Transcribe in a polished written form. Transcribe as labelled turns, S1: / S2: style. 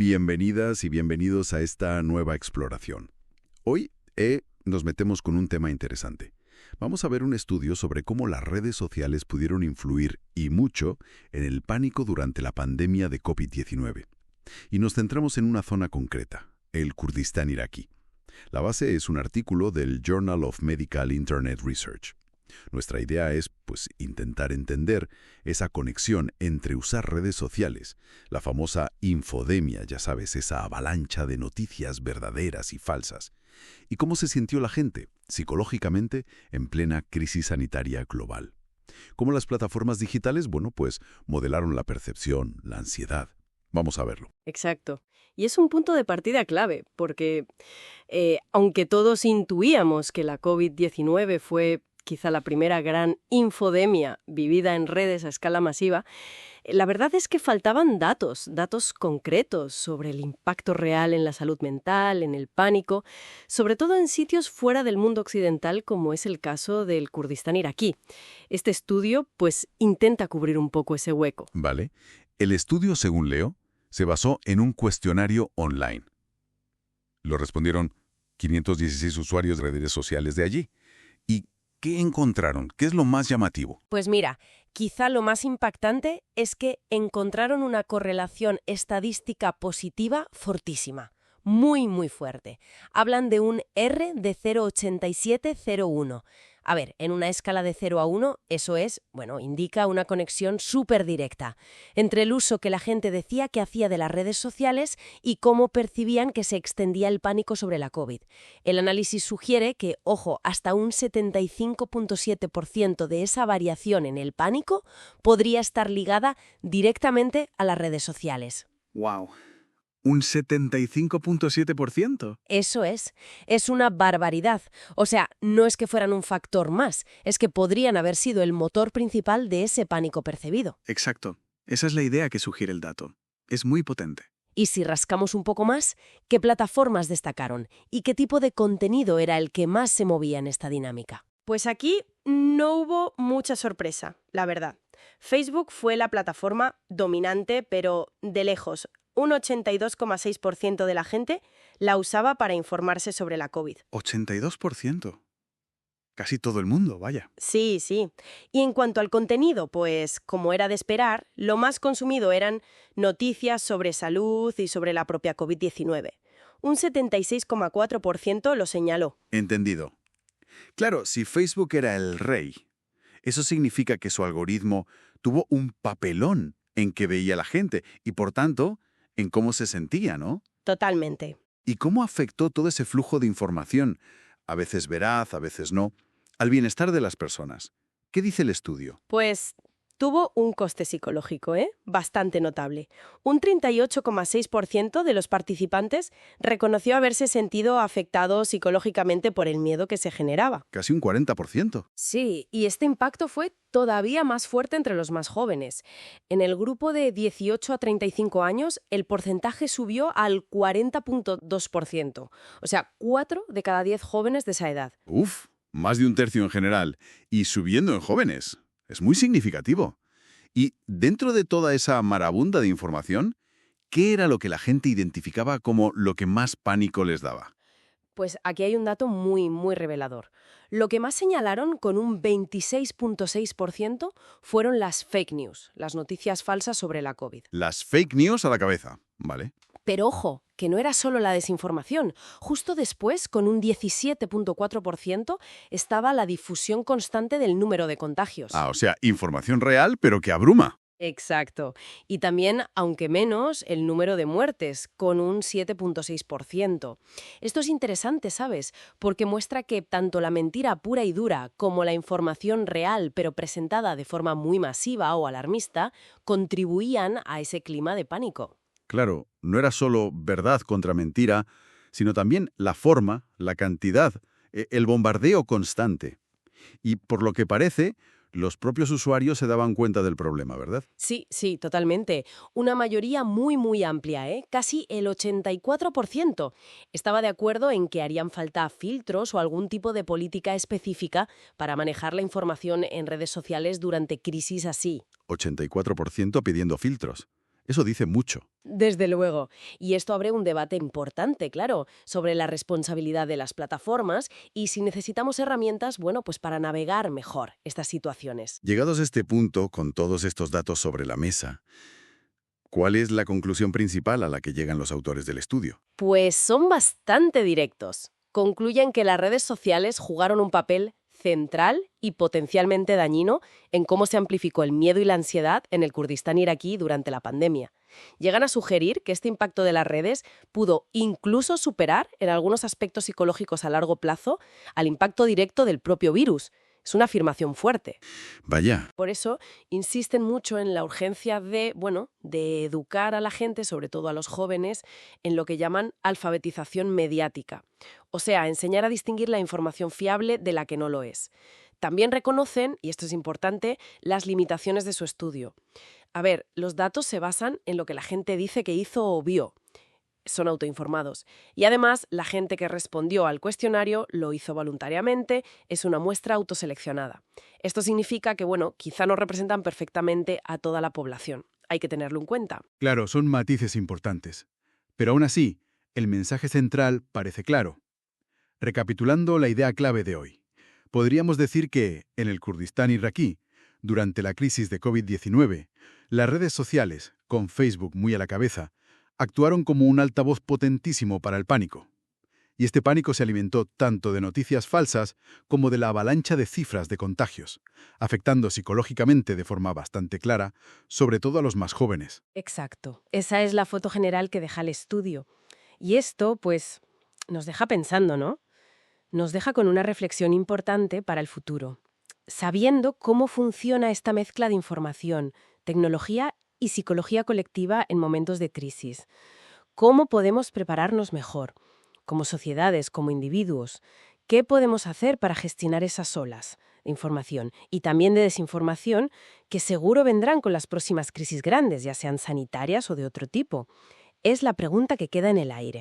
S1: Bienvenidas y bienvenidos a esta nueva exploración. Hoy nos metemos con un tema interesante. Vamos a ver un estudio sobre cómo las redes sociales pudieron influir, y mucho, en el pánico durante la pandemia de COVID-19. Y nos centramos en una zona concreta, el Kurdistán iraquí. La base es un artículo del Journal of Medical Internet Research. Nuestra idea es, intentar entender esa conexión entre usar redes sociales, la famosa infodemia, ya sabes, esa avalancha de noticias verdaderas y falsas, y cómo se sintió la gente, psicológicamente, en plena crisis sanitaria global. Cómo las plataformas digitales, modelaron la percepción, la ansiedad. Vamos a verlo.
S2: Exacto. Y es un punto de partida clave, porque aunque todos intuíamos que la COVID-19 fue quizá la primera gran infodemia vivida en redes a escala masiva, la verdad es que faltaban datos concretos sobre el impacto real en la salud mental, en el pánico, sobre todo en sitios fuera del mundo occidental, como es el caso del Kurdistán iraquí. Este estudio, intenta cubrir un poco ese hueco.
S1: Vale. El estudio, según leo, se basó en un cuestionario online. Lo respondieron 516 usuarios de redes sociales de allí. ¿Y qué encontraron? ¿Qué es lo más llamativo?
S2: Pues mira, quizá lo más impactante es que encontraron una correlación estadística positiva fortísima, muy, muy fuerte. Hablan de un R de 0,8701. A ver, en una escala de 0 a 1, eso indica una conexión súper directa entre el uso que la gente decía que hacía de las redes sociales y cómo percibían que se extendía el pánico sobre la COVID. El análisis sugiere que, hasta un 75,7% de esa variación en el pánico podría estar ligada directamente a las redes sociales.
S3: ¡Wow! ¿Un 75,7%?
S2: Eso es una barbaridad. O sea, no es que fueran un factor más, es que podrían haber sido el motor principal de ese pánico percibido.
S3: Exacto. Esa es la idea que sugiere el dato. Es muy potente.
S2: Y si rascamos un poco más, ¿qué plataformas destacaron? ¿Y qué tipo de contenido era el que más se movía en esta dinámica? Pues aquí no hubo mucha sorpresa, la verdad. Facebook fue la plataforma dominante, pero de lejos. Un 82,6% de la gente la usaba para informarse sobre la COVID.
S3: 82%. Casi todo el mundo, vaya.
S2: Sí. Y en cuanto al contenido, como era de esperar, lo más consumido eran noticias sobre salud y sobre la propia COVID-19. Un 76,4% lo señaló.
S3: Entendido. Claro, si Facebook era el rey, eso significa que su algoritmo tuvo un papelón en que veía a la gente y, por tanto, en cómo se sentía, ¿no?
S2: Totalmente.
S3: ¿Y cómo afectó todo ese flujo de información, a veces veraz, a veces no, al bienestar de las personas? ¿Qué dice el estudio?
S2: Pues tuvo un coste psicológico, bastante notable. Un 38,6% de los participantes reconoció haberse sentido afectado psicológicamente por el miedo que se generaba.
S3: Casi un 40%.
S2: Sí, y este impacto fue todavía más fuerte entre los más jóvenes. En el grupo de 18 a 35 años, el porcentaje subió al 40,2%. O sea, 4 de cada 10 jóvenes de esa edad.
S3: Uf, más de un tercio en general. Y subiendo en jóvenes. Es muy significativo. Y dentro de toda esa marabunta de información, ¿qué era lo que la gente identificaba como lo que más pánico les daba?
S2: Pues aquí hay un dato muy, muy revelador. Lo que más señalaron con un 26,6% fueron las fake news, las noticias falsas sobre la COVID.
S3: Las fake news a la cabeza, ¿vale?
S2: Pero ojo, que no era solo la desinformación. Justo después, con un 17,4%, estaba la difusión constante del número de contagios.
S3: O sea, información real, pero que abruma.
S2: Exacto. Y también, aunque menos, el número de muertes, con un 7,6%. Esto es interesante, ¿sabes? Porque muestra que tanto la mentira pura y dura como la información real, pero presentada de forma muy masiva o alarmista, contribuían a ese clima de pánico.
S3: Claro, no era solo verdad contra mentira, sino también la forma, la cantidad, el bombardeo constante. Y por lo que parece, los propios usuarios se daban cuenta del problema, ¿verdad?
S2: Sí, totalmente. Una mayoría muy, muy amplia, casi el 84%. Estaba de acuerdo en que harían falta filtros o algún tipo de política específica para manejar la información en redes sociales durante crisis así.
S3: 84% pidiendo filtros. Eso dice mucho.
S2: Desde luego. Y esto abre un debate importante, claro, sobre la responsabilidad de las plataformas y si necesitamos herramientas, bueno, pues para navegar mejor estas situaciones.
S3: Llegados a este punto, con todos estos datos sobre la mesa, ¿cuál es la conclusión principal a la que llegan los autores del estudio?
S2: Pues son bastante directos. Concluyen que las redes sociales jugaron un papel central y potencialmente dañino en cómo se amplificó el miedo y la ansiedad en el Kurdistán iraquí durante la pandemia. Llegan a sugerir que este impacto de las redes pudo incluso superar, en algunos aspectos psicológicos a largo plazo, al impacto directo del propio virus. Es una afirmación fuerte.
S3: Vaya,
S2: Por eso insisten mucho en la urgencia de, bueno, de educar a la gente, sobre todo a los jóvenes, en lo que llaman alfabetización mediática. O sea, enseñar a distinguir la información fiable de la que no lo es. También reconocen, y esto es importante, las limitaciones de su estudio. A ver, los datos se basan en lo que la gente dice que hizo o vio. Son autoinformados. Y además, la gente que respondió al cuestionario lo hizo voluntariamente, es una muestra autoseleccionada. Esto significa que, bueno, quizá no representan perfectamente a toda la población. Hay que tenerlo en cuenta.
S4: Claro, son matices importantes. Pero aún así, el mensaje central parece claro. Recapitulando la idea clave de hoy, podríamos decir que, en el Kurdistán iraquí, durante la crisis de COVID-19, las redes sociales, con Facebook muy a la cabeza, actuaron como un altavoz potentísimo para el pánico. Y este pánico se alimentó tanto de noticias falsas como de la avalancha de cifras de contagios, afectando psicológicamente de forma bastante clara, sobre todo a los más jóvenes.
S2: Exacto. Esa es la foto general que deja el estudio. Y esto, pues, nos deja pensando, ¿no? Nos deja con una reflexión importante para el futuro. Sabiendo cómo funciona esta mezcla de información, tecnología y psicología colectiva en momentos de crisis. ¿Cómo podemos prepararnos mejor? Como sociedades, como individuos. ¿Qué podemos hacer para gestionar esas olas de información y también de desinformación que seguro vendrán con las próximas crisis grandes, ya sean sanitarias o de otro tipo? Es la pregunta que queda en el aire.